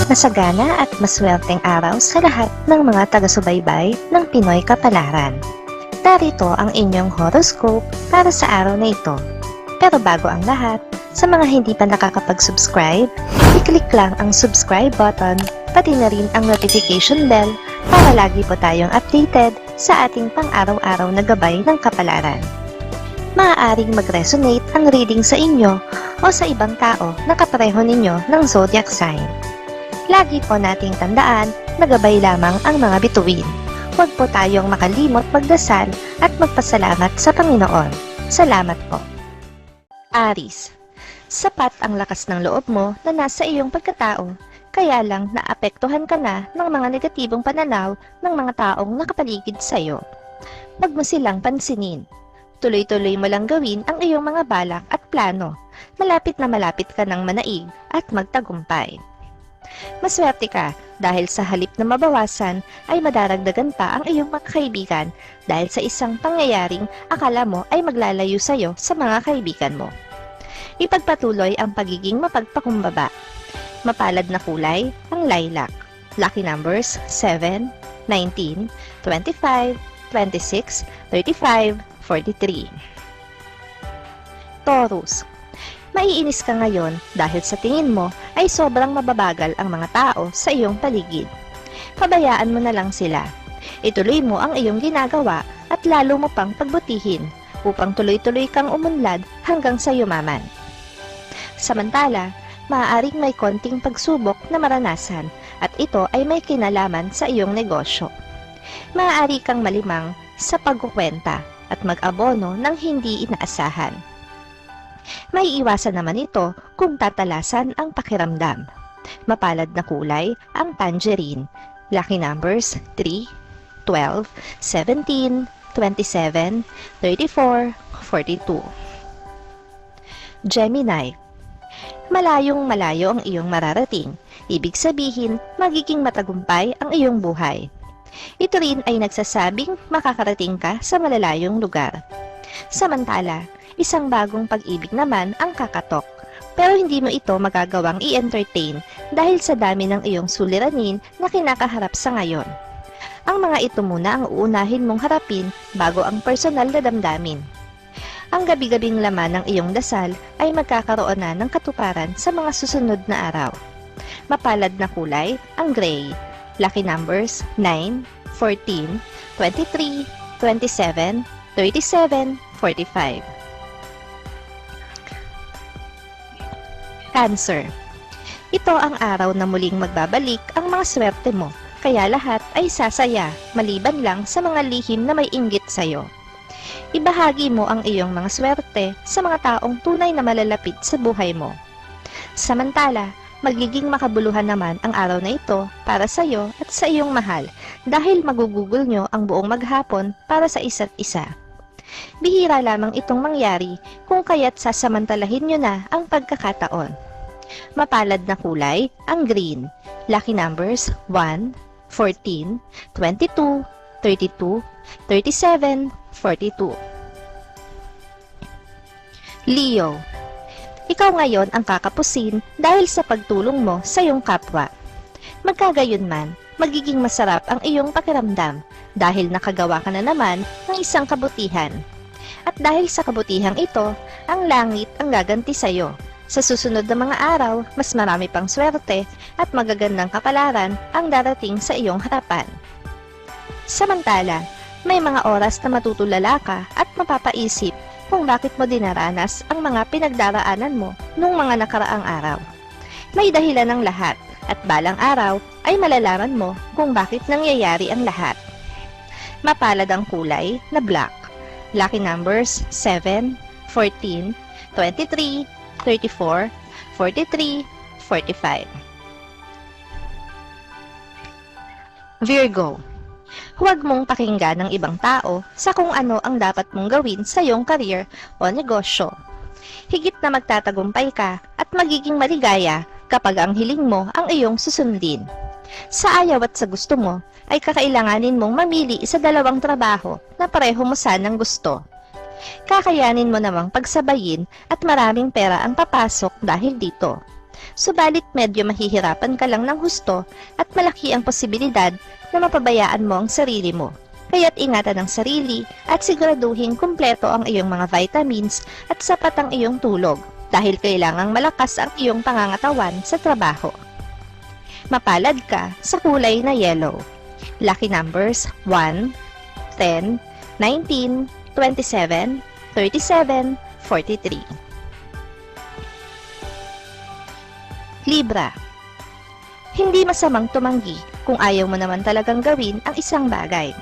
Masagana at maswerteng araw sa lahat ng mga taga-subaybay ng Pinoy Kapalaran. Narito ang inyong horoscope para sa araw na ito. Pero bago ang lahat, sa mga hindi pa nakakapag-subscribe, i-click lang ang subscribe button, pati na rin ang notification bell para lagi po tayong updated sa ating pang-araw-araw na gabay ng kapalaran. Maaaring mag-resonate ang reading sa inyo o sa ibang tao na kapareho ninyo ng zodiac sign. Lagi po nating tandaan na gabay lamang ang mga bituin. Huwag po tayong makalimot magdasal at magpasalamat sa Panginoon. Salamat po. Aries, sapat ang lakas ng loob mo na nasa iyong pagkatao, kaya lang naapektuhan ka na ng mga negatibong pananaw ng mga taong nakapaligid sa iyo. Huwag mo silang pansinin. Tuloy-tuloy mo lang gawin ang iyong mga balak at plano. Malapit na malapit ka ng manaig at magtagumpay. Maswerte ka dahil sa halip na mabawasan ay madaragdagan pa ang iyong mga kaibigan dahil sa isang pangyayaring akala mo ay maglalayo sa iyo sa mga kaibigan mo. Ipagpatuloy ang pagiging mapagpakumbaba. Mapalad na kulay ang lilac. Lucky numbers 7, 19, 25, 26, 35, 43. Taurus, maiinis ka ngayon dahil sa tingin mo ay sobrang mababagal ang mga tao sa iyong paligid. Pabayaan mo na lang sila. Ituloy mo ang iyong ginagawa at lalo mo pang pagbutihin upang tuloy-tuloy kang umunlad hanggang sa yumaman. Samantala, maaaring may konting pagsubok na maranasan at ito ay may kinalaman sa iyong negosyo. Maaari kang malimang sa pagkukwenta at mag-abono ng hindi inaasahan. May iwasan naman ito kung tatalasan ang pakiramdam. Mapalad na kulay ang tangerine. Lucky numbers 3, 12, 17, 27, 34, 42. Gemini, malayong malayo ang iyong mararating. Ibig sabihin, magiging matagumpay ang iyong buhay. Ito rin ay nagsasabing makakarating ka sa malalayong lugar. Samantala, isang bagong pag-ibig naman ang kakatok, pero hindi mo ito magagawang i-entertain dahil sa dami ng iyong suliranin na kinakaharap sa ngayon. Ang mga ito muna ang uunahin mong harapin bago ang personal na damdamin. Ang gabi-gabing laman ng iyong dasal ay magkakaroon na ng katuparan sa mga susunod na araw. Mapalad na kulay ang gray. Lucky numbers 9, 14, 23, 27, 37, 45. Cancer, ito ang araw na muling magbabalik ang mga swerte mo, kaya lahat ay sasaya maliban lang sa mga lihim na may inggit sa iyo. Ibahagi mo ang iyong mga swerte sa mga taong tunay na malalapit sa buhay mo. Samantala, magiging makabuluhan naman ang araw na ito para sa iyo at sa iyong mahal dahil magugugol nyo ang buong maghapon para sa isa't isa. Bihira lamang itong mangyari kung kaya't sasamantalahin nyo na ang pagkakataon. Mapalad na kulay ang green. Lucky numbers 1, 14, 22, 32, 37, 42. Leo, ikaw ngayon ang kakapusin dahil sa pagtulong mo sa iyong kapwa. Magkagayunman, magiging masarap ang iyong pakiramdam dahil nakagawa ka na naman ng isang kabutihan. At dahil sa kabutihang ito, ang langit ang gaganti sa iyo. Sa susunod na mga araw, mas marami pang swerte at magagandang kapalaran ang darating sa iyong harapan. Samantala, may mga oras na matutulala ka at mapapaisip kung bakit mo dinaranas ang mga pinagdaraanan mo nung mga nakaraang araw. May dahilan ng lahat at balang araw ay malalaman mo kung bakit nangyayari ang lahat. Mapalad ang kulay na black. Lucky numbers 7, 14, 23, 34, 43, 45. Virgo, huwag mong pakinggan ng ibang tao sa kung ano ang dapat mong gawin sa iyong career o negosyo. Higit na magtatagumpay ka at magiging maligaya kapag ang hiling mo ang iyong susundin. Sa ayaw at sa gusto mo, ay kakailanganin mong mamili sa dalawang trabaho na pareho mo sanang gusto. Kakayanin mo namang pagsabayin at maraming pera ang papasok dahil dito. Subalit medyo mahihirapan ka lang ng husto at malaki ang posibilidad na mapabayaan mo ang sarili mo. Kaya't ingatan ang sarili at siguraduhin kumpleto ang iyong mga vitamins at sapat ang iyong tulog dahil kailangang malakas ang iyong pangangatawan sa trabaho. Mapalad ka sa kulay na yellow. Lucky numbers 1, 10, 19, 27, 37, 43. Libra. Hindi masamang tumanggi kung ayaw mo naman talagang gawin ang isang bagay.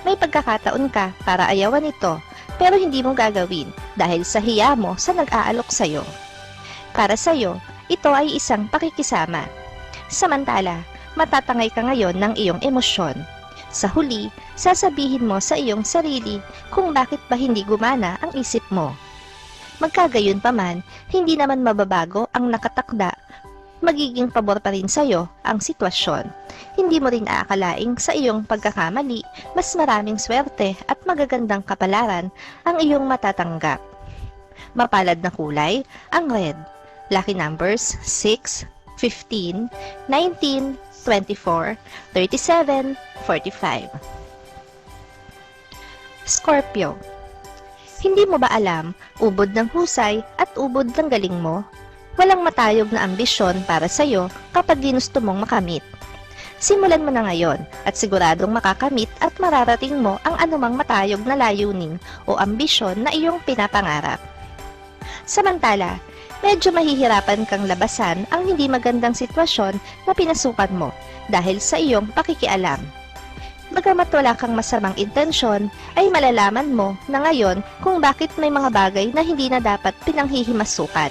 May pagkakataon ka para ayawan ito pero hindi mo gagawin dahil sa hiya mo sa nag-aalok sa'yo. Para sa'yo, ito ay isang pakikisama. Samantala, matatangay ka ngayon ng iyong emosyon. Sa huli, sasabihin mo sa iyong sarili kung bakit ba hindi gumana ang isip mo. Magkagayon pa man, hindi naman mababago ang nakatakda. Magiging pabor pa rin sa'yo ang sitwasyon. Hindi mo rin aakalaing sa iyong pagkakamali, mas maraming swerte at magagandang kapalaran ang iyong matatanggap. Mapalad na kulay, ang red. Lucky numbers 6, 15, 19, 24, 37, 45. Scorpio. Hindi mo ba alam, ubod ng husay at ubod ng galing mo? Walang matayog na ambisyon para sa'yo kapag ginusto mong makamit. Simulan mo na ngayon at siguradong makakamit at mararating mo ang anumang matayog na layunin o ambisyon na iyong pinapangarap. Samantala, medyo mahihirapan kang labasan ang hindi magandang sitwasyon na pinasukan mo dahil sa iyong pakikialam. Bagamat wala kang masamang intensyon, ay malalaman mo na ngayon kung bakit may mga bagay na hindi na dapat pinanghihimasukan.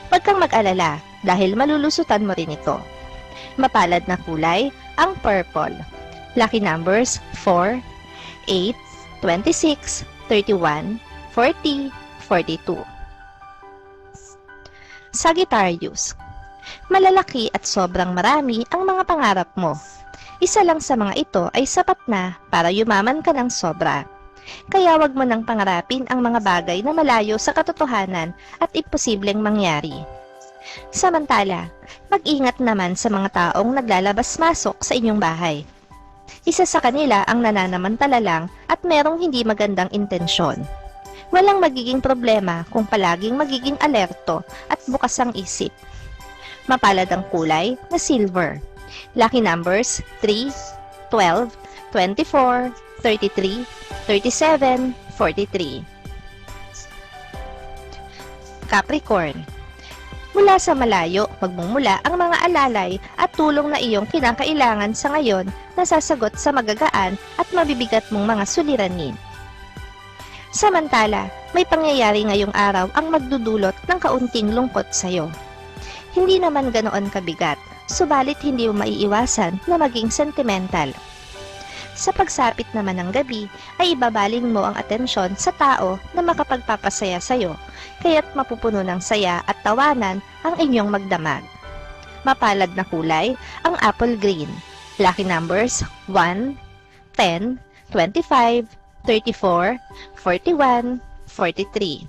Huwag kang mag-alala dahil malulusutan mo rin ito. Mapalad na kulay, ang purple. Lucky numbers 4, 8, 26, 31, 40, 42. Sagittarius. Malalaki at sobrang marami ang mga pangarap mo. Isa lang sa mga ito ay sapat na para yumaman ka ng sobra. Kaya wag mo nang pangarapin ang mga bagay na malayo sa katotohanan at imposibleng mangyari. Samantala, mag-ingat naman sa mga taong naglalabas-masok sa inyong bahay. Isa sa kanila ang nananamantala lang at merong hindi magandang intensyon. Walang magiging problema kung palaging magiging alerto at bukas ang isip. Mapalad ang kulay na silver. Lucky numbers 3, 12, 24, 33, 37, 43. Capricorn. Mula sa malayo, magmumula ang mga alalay at tulong na iyong kinakailangan sa ngayon na sasagot sa magagaan at mabibigat mong mga suliranin. Samantala, may pangyayari ngayong araw ang magdudulot ng kaunting lungkot sa'yo. Hindi naman ganoon kabigat, subalit hindi mo maiiwasan na maging sentimental. Sa pagsapit naman ng gabi, ay ibabaling mo ang atensyon sa tao na makapagpapasaya sa'yo, kaya't mapupuno ng saya at tawanan ang inyong magdamag. Mapalad na kulay, ang apple green. Lucky numbers 1, 10, 25, 34, 41, 43.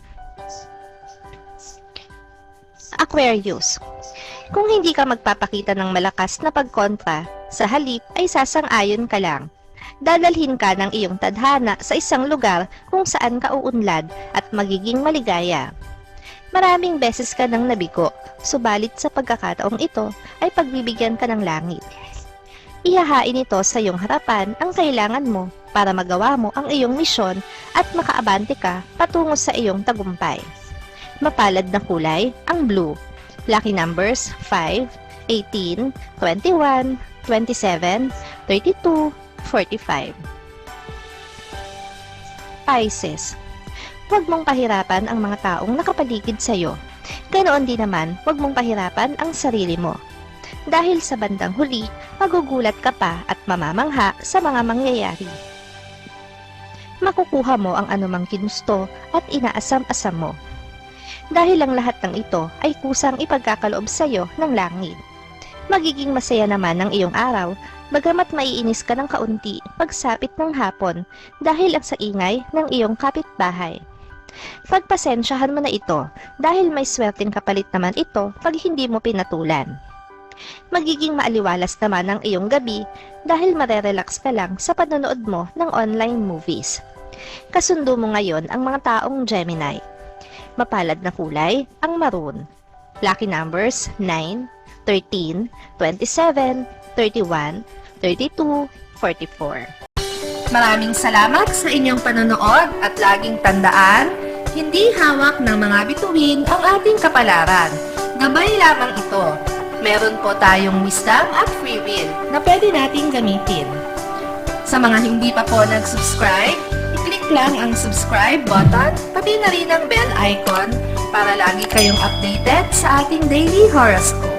Aquarius. Kung hindi ka magpapakita ng malakas na pagkontra, sa halip ay sasang-ayon ka lang. Dadalhin ka ng iyong tadhana sa isang lugar kung saan ka uunlad at magiging maligaya. Maraming beses ka nang nabigo, subalit sa pagkakataong ito ay pagbibigyan ka ng langit. Ihahain ito sa iyong harapan ang kailangan mo para magawa mo ang iyong misyon at makaabante ka patungo sa iyong tagumpay. Mapalad na kulay, ang blue. Lucky numbers 5, 18, 21, 27, 32, 45. Pisces. Huwag mong pahirapan ang mga taong nakapaligid sa iyo. Ganoon din naman, huwag mong pahirapan ang sarili mo. Dahil sa bandang huli, magugulat ka pa at mamamangha sa mga mangyayari. Makukuha mo ang anumang ginusto at inaasam-asam mo. Dahil ang lahat ng ito ay kusang ipagkakaloob sa iyo ng langit. Magiging masaya naman ang iyong araw, bagamat maiinis ka ng kaunti pagsapit ng hapon dahil ang sa ingay ng iyong kapitbahay. Pagpasensyahan mo na ito dahil may swerteng kapalit naman ito pag hindi mo pinatulan. Magiging maaliwalas naman ang iyong gabi dahil marerelax ka lang sa panonood mo ng online movies. Kasundo mo ngayon ang mga taong Gemini. Mapalad na kulay ang maroon. Lucky numbers 9, 13, 27, 31, 32, 44. Maraming salamat sa inyong panonood at laging tandaan, hindi hawak ng mga bituin ang ating kapalaran. Gabay lamang ito. Meron po tayong wisdom at free will na pwede nating gamitin. Sa mga hindi pa po nag-subscribe, i-click lang ang subscribe button, pati na rin ang bell icon para lagi kayong updated sa ating daily horoscope.